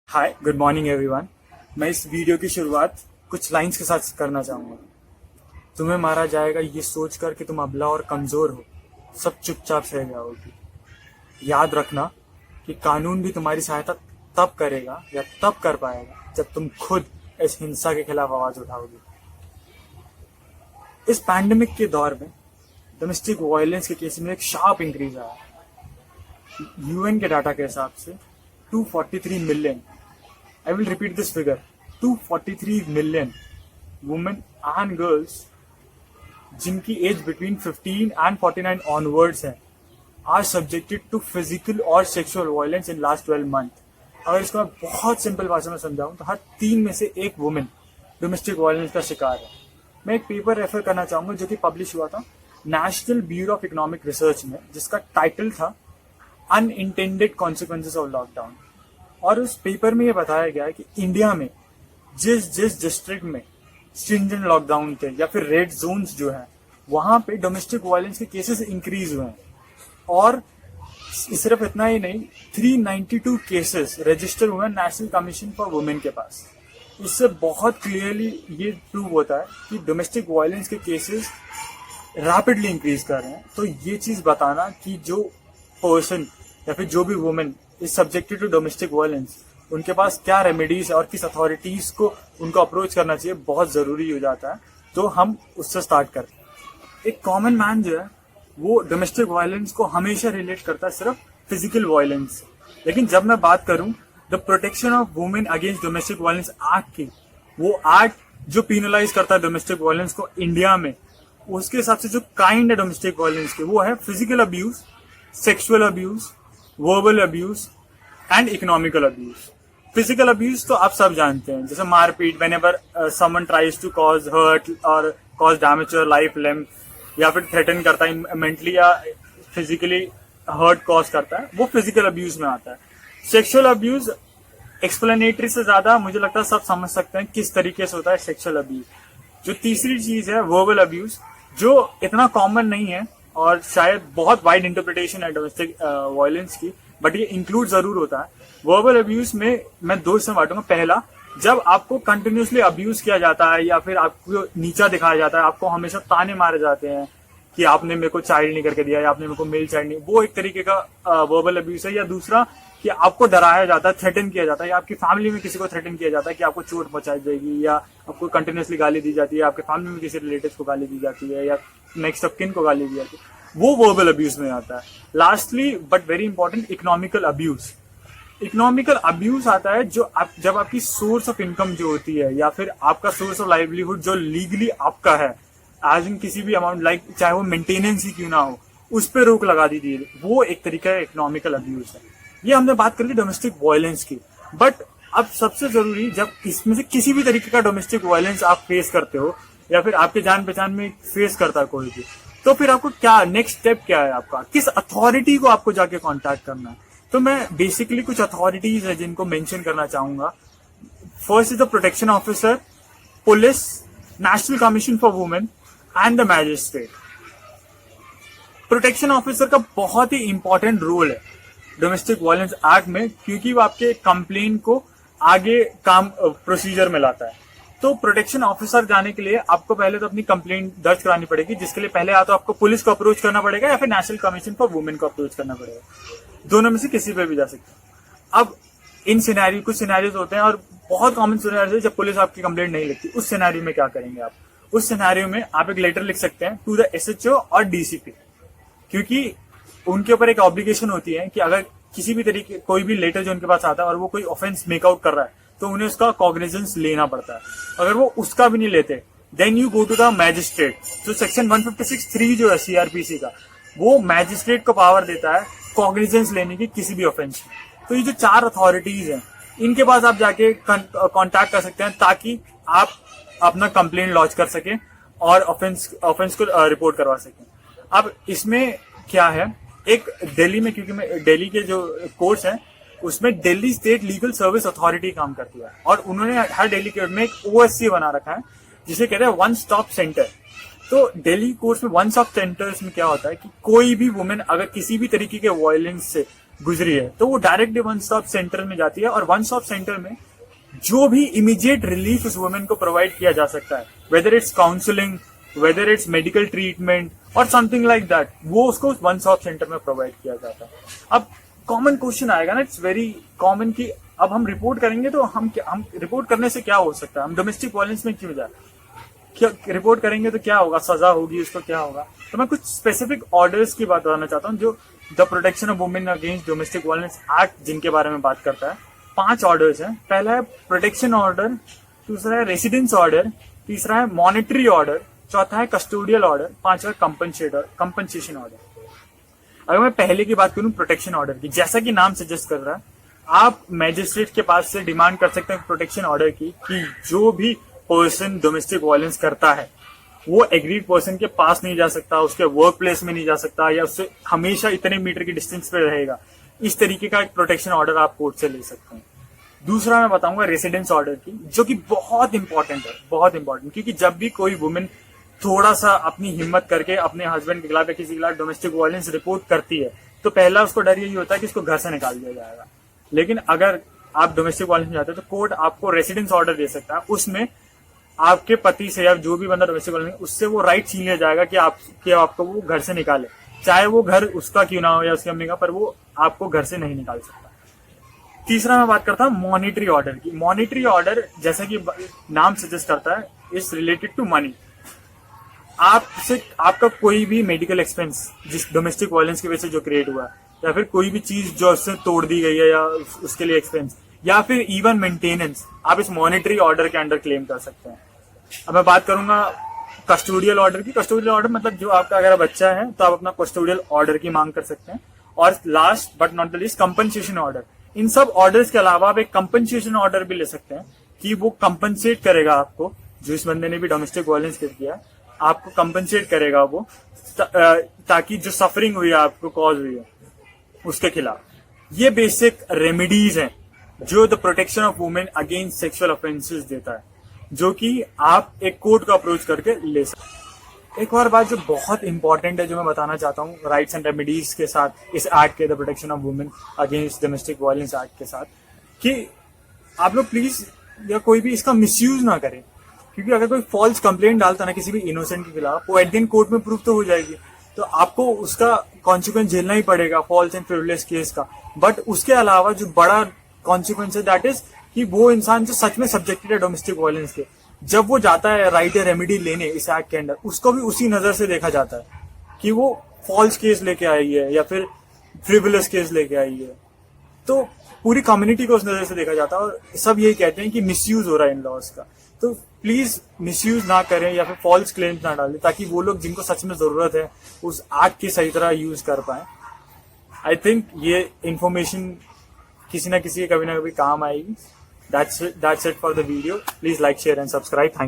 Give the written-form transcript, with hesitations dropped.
हाय, good morning everyone. मैं इस video की शुरुआत कुछ लाइंस के साथ करना चाहूँगा। तुम्हें मारा जाएगा ये सोचकर कि तुम अबला और कमज़ोर हो, सब चुपचाप सह जाओगी। याद रखना कि कानून भी तुम्हारी सहायता तब करेगा या तब कर पाएगा जब तुम खुद इस हिंसा के खिलाफ आवाज़ उठाओगी। इस पैंडेमिक के दौर में डोमेस्टिक वायलेंस के केस में एक शार्प इंक्रीज आया। यूएन के डाटा के हिसाब से 243 million, I will repeat this figure, 243 million women and girls जिनकी एज बिटवीन 15 and 49 onwards है are subjected to physical or sexual violence in last 12 months। अगर इसको मैं बहुत सिंपल भाषा में समझाऊं तो हर 3 में से एक वुमेन डोमेस्टिक वायलेंस का शिकार है। मैं एक पेपर रेफर करना चाहूंगा जो कि पब्लिश हुआ था national bureau of economic research में, जिसका टाइटल था अनइंटेंडेड कॉन्सिक्वेंसेस ऑफ लॉकडाउन। और उस पेपर में ये बताया गया है कि इंडिया में जिस डिस्ट्रिक्ट में स्ट्रिंजेंट लॉकडाउन थे या फिर रेड जोन्स जो है, वहां पे डोमेस्टिक वायलेंस के केसेस इंक्रीज हुए हैं। और सिर्फ इतना ही नहीं, 392 केसेस रजिस्टर हुए हैं नेशनल कमीशन फॉर वुमेन के पास। इससे बहुत क्लियरली ये प्रूव होता है कि डोमेस्टिक वायलेंस के केसेस रैपिडली इंक्रीज कर रहे हैं। तो ये चीज बताना कि जो पर्सन या फिर जो भी women is subjected to domestic violence, उनके पास क्या रेमेडीज है और किस अथॉरिटीज को उनको अप्रोच करना चाहिए, बहुत जरूरी हो जाता है। तो हम उससे स्टार्ट करते हैं। एक कॉमन मैन जो है वो डोमेस्टिक वायलेंस को हमेशा रिलेट करता है सिर्फ फिजिकल वायलेंस। लेकिन जब मैं बात करूं the protection of women against domestic violence act की, वो एक्ट जो पीनलाइज करता है डोमेस्टिक वायलेंस को इंडिया में, उसके हिसाब से जो काइंड है डोमेस्टिक वायलेंस के, वो है physical abuse, sexual abuse, verbal abuse and economical abuse. Physical abuse तो आप सब जानते हैं, जैसे मारपीट, whenever someone tries to cause hurt और cause damage to life length, या फिर थ्रेटन करता है मेंटली या फिजिकली हर्ट कॉज करता है, वो फिजिकल अब्यूज में आता है। सेक्सुअल अब्यूज एक्सप्लेनेटरी से ज्यादा मुझे लगता है सब समझ सकते हैं किस तरीके से होता है सेक्सुअल अब्यूज। जो तीसरी चीज है वर्बल अब्यूज, जो इतना कॉमन नहीं है और शायद बहुत वाइड इंटरप्रिटेशन है डोमेस्टिक वायलेंस की, बट ये इंक्लूड जरूर होता है। वर्बल अब्यूज में मैं दो हिस्से बांटूंगा। पहला, जब आपको कंटिन्यूसली अब्यूज किया जाता है या फिर आपको नीचा दिखाया जाता है, आपको हमेशा ताने मारे जाते हैं कि आपने मेरे को चाइल्ड नहीं करके दिया या आपने मेरे को मेल चाइल्ड नहीं, वो एक तरीके का वर्बल अब्यूज है। या दूसरा कि आपको डराया जाता है, थ्रेटन किया जाता है, या आपकी फैमिली में किसी को थ्रेटन किया जाता है कि आपको चोट पहुंचाई जाएगी, या आपको कंटिन्यूसली गाली दी जाती है, आपके फैमिली में किसी रिलेटिव को गाली दी जाती है, या नेक्स्ट ऑफ किन को गाली दी जाती है, वो वर्बल अब्यूज में आता है। Lastly but very important, economical abuse. Economical abuse आता है जब आपकी सोर्स ऑफ इनकम जो होती है या फिर आपका सोर्स ऑफ लाइवलीहुड जो लीगली आपका है, एज इन किसी भी अमाउंट, लाइक चाहे वो मेंटेनेंस ही क्यों ना हो, उस पर रोक लगा दी जाए, वो एक तरीका है इकोनॉमिकल अब्यूज है। ये हमने बात कर ली डोमेस्टिक वायलेंस की। बट अब सबसे जरूरी, जब इसमें से किसी भी तरीके का डोमेस्टिक वायलेंस आप फेस करते हो या फिर आपके जान पहचान में फेस करता है कोई भी, तो फिर आपको क्या नेक्स्ट स्टेप क्या है, आपका किस अथॉरिटी को आपको जाके कांटेक्ट करना है। तो मैं बेसिकली कुछ अथॉरिटीज है जिनको मेंशन करना चाहूंगा। First is the protection officer, police, national commission for women and the magistrate. Protection officer का बहुत ही इंपॉर्टेंट रोल है डोमेस्टिक वायलेंस एक्ट में, क्योंकि वो आपके कंप्लेन को आगे काम प्रोसीजर में लाता है। तो प्रोटेक्शन ऑफिसर जाने के लिए आपको पहले तो अपनी कंप्लेंट दर्ज करानी पड़ेगी, जिसके लिए पहले या तो आपको पुलिस को अप्रोच करना पड़ेगा या फिर नेशनल कमीशन फॉर वुमेन को अप्रोच करना पड़ेगा। दोनों में से किसी पे भी जा सकते हैं। अब इन सिनेरियो, कुछ सिनेरियोज होते हैं और बहुत कॉमन सिनेरियो है जब पुलिस आपकी कंप्लेंट नहीं लिखती। उस सिनेरियो में क्या करेंगे आप? उस सिनेरियो में आप एक लेटर लिख सकते हैं टू द एसएचओ और डीसीपी, क्योंकि उनके ऊपर एक ऑब्लिगेशन होती है कि अगर किसी भी तरीके कोई भी लेटर जो उनके पास आता है और वो कोई ऑफेंस मेकआउट कर रहा है, तो उन्हें उसका कॉग्निजेंस लेना पड़ता है। अगर वो उसका भी नहीं लेते, then you go to the magistrate. तो सेक्शन 156(3) जो है सीआरपीसी का, वो मैजिस्ट्रेट को पावर देता है कॉग्निजेंस लेने की किसी भी ऑफेंस में। तो ये जो 4 अथॉरिटीज हैं, इनके पास आप जाके कॉन्टैक्ट कर सकते हैं ताकि आप अपना कंप्लेंट लॉन्च कर सके और ऑफेंस को रिपोर्ट करवा सकें। अब इसमें क्या है, एक दिल्ली में, क्योंकि मैं दिल्ली के जो कोर्ट्स हैं उसमें Delhi state legal service authority काम करती है, और उन्होंने हर दिल्ली कोर्ट में एक ओएससी बना रखा है जिसे कहते हैं वन स्टॉप सेंटर। तो दिल्ली कोर्ट्स में वन स्टॉप सेंटर्स में क्या होता है कि कोई भी वुमेन अगर किसी भी तरीके के वायलेंस से गुजरी है तो वो डायरेक्टली वन स्टॉप सेंटर में जाती है, और वन स्टॉप सेंटर में जो भी इमीडिएट रिलीफ उस वुमेन को प्रोवाइड किया जा सकता है, whether it's counselling, whether it's medical treatment और समथिंग लाइक दैट, वो उसको वन स्टॉप सेंटर में प्रोवाइड किया जाता है। अब कॉमन क्वेश्चन आएगा ना, इट्स वेरी कॉमन कि अब हम रिपोर्ट करेंगे तो हम रिपोर्ट करने से क्या हो सकता है, हम डोमेस्टिक वायलेंस में क्यों जाए, क्या रिपोर्ट करेंगे तो क्या होगा, सजा होगी, उसको क्या होगा। तो मैं कुछ स्पेसिफिक ऑर्डर्स की बात बताना चाहता हूँ जो the protection of women against domestic violence act जिनके बारे में बात करता है। 5 ऑर्डर्स हैं। पहला है प्रोटेक्शन ऑर्डर, दूसरा है रेसिडेंस ऑर्डर, तीसरा है मॉनिटरी ऑर्डर, चौथा है कस्टोडियल ऑर्डर, पांचवा कंपनसेशन ऑर्डर। अगर मैं पहले की बात करूं प्रोटेक्शन ऑर्डर की, जैसा कि नाम सजेस्ट कर रहा है, आप मैजिस्ट्रेट के पास से डिमांड कर सकते हैं प्रोटेक्शन ऑर्डर की कि जो भी पर्सन डोमेस्टिक वायलेंस करता है वो एग्रीड पर्सन के पास नहीं जा सकता, उसके वर्क प्लेस में नहीं जा सकता, या उससे हमेशा इतने मीटर की डिस्टेंस पे रहेगा। इस तरीके का एक प्रोटेक्शन ऑर्डर आप कोर्ट से ले सकते हैं। दूसरा मैं बताऊंगा रेसिडेंस ऑर्डर की, जो कि बहुत इंपॉर्टेंट है, बहुत इंपॉर्टेंट, क्योंकि जब भी कोई वुमेन थोड़ा सा अपनी हिम्मत करके अपने हस्बैंड के खिलाफ या किसी के खिलाफ डोमेस्टिक वायलेंस रिपोर्ट करती है तो पहला उसको डर यही होता है कि इसको घर से निकाल दिया जाएगा। लेकिन अगर आप डोमेस्टिक वायलेंस में जाते हैं तो कोर्ट आपको रेसिडेंस ऑर्डर दे सकता है, उसमें आपके पति से या जो भी बंदा डोमेस्टिक वायलेंस, उससे वो राइट छीन लिया जाएगा कि आपको वो घर से निकाले, चाहे वो घर उसका क्यों ना हो या उसकी अम्मी का, पर वो आपको घर से नहीं निकाल सकता। तीसरा मैं बात करता हूँ मॉनिटरी ऑर्डर की। मॉनिटरी ऑर्डर जैसा कि नाम सजेस्ट करता है इज रिलेटेड टू मनी। आपसे आपका कोई भी मेडिकल एक्सपेंस जिस डोमेस्टिक वायलेंस की वजह से जो क्रिएट हुआ है, या फिर कोई भी चीज जो उससे तोड़ दी गई है या उसके लिए एक्सपेंस, या फिर इवन मेंटेनेंस, आप इस मॉनिटरी ऑर्डर के अंडर क्लेम कर सकते हैं। अब मैं बात करूंगा कस्टोडियल ऑर्डर की। कस्टोडियल ऑर्डर मतलब जो आपका अगर बच्चा है तो आप अपना कस्टोडियल ऑर्डर की मांग कर सकते हैं। और last but not the least compensation order. इन सब ऑर्डर्स के अलावा आप एक कंपनसेशन ऑर्डर भी ले सकते हैं कि वो कंपनसेट करेगा आपको, जो इस बंदे ने भी डोमेस्टिक वायलेंस किया आपको कंपनसेट करेगा वो, ताकि जो सफरिंग हुई है आपको कॉज हुई है उसके खिलाफ। ये बेसिक रेमेडीज हैं जो the protection of women against sexual offences देता है, जो कि आप एक कोर्ट को अप्रोच करके ले सकते हैं। एक और बात जो बहुत इंपॉर्टेंट है जो मैं बताना चाहता हूँ राइट्स एंड रेमेडीज के साथ, इस एक्ट के the protection of women against domestic violence act के साथ, कि आप लोग प्लीज या कोई भी इसका मिसयूज ना करें, क्योंकि अगर कोई फॉल्स कंप्लेंट डालता ना किसी भी इनोसेंट के खिलाफ, वो एट द एंड कोर्ट में प्रूव तो हो जाएगी, तो आपको उसका कॉन्सिक्वेंस झेलना ही पड़ेगा फॉल्स एंड फ्रिवलेस केस का। बट उसके अलावा जो बड़ा कॉन्सिक्वेंस है दैट इज कि वो इंसान जो सच में सब्जेक्टेड है डोमेस्टिक वायलेंस के, जब वो जाता है राइट या रेमेडी लेने इस एक्ट के अंदर, उसको भी उसी नजर से देखा जाता है कि वो फॉल्स केस लेके आई है या फिर फ्रिवलेस केस लेके आई है। तो पूरी कम्युनिटी को उस नजर से देखा जाता है, और सब यही कहते हैं कि मिसयूज हो रहा है इन लॉज का। तो प्लीज मिसयूज ना करें या फिर फॉल्स क्लेम्स ना डालें, ताकि वो लोग जिनको सच में जरूरत है उस एक्ट की सही तरह यूज कर पाए। आई थिंक ये इंफॉर्मेशन किसी ना किसी के कभी ना कभी काम आएगी। That's it for the video. Please like, share and subscribe. Thank you.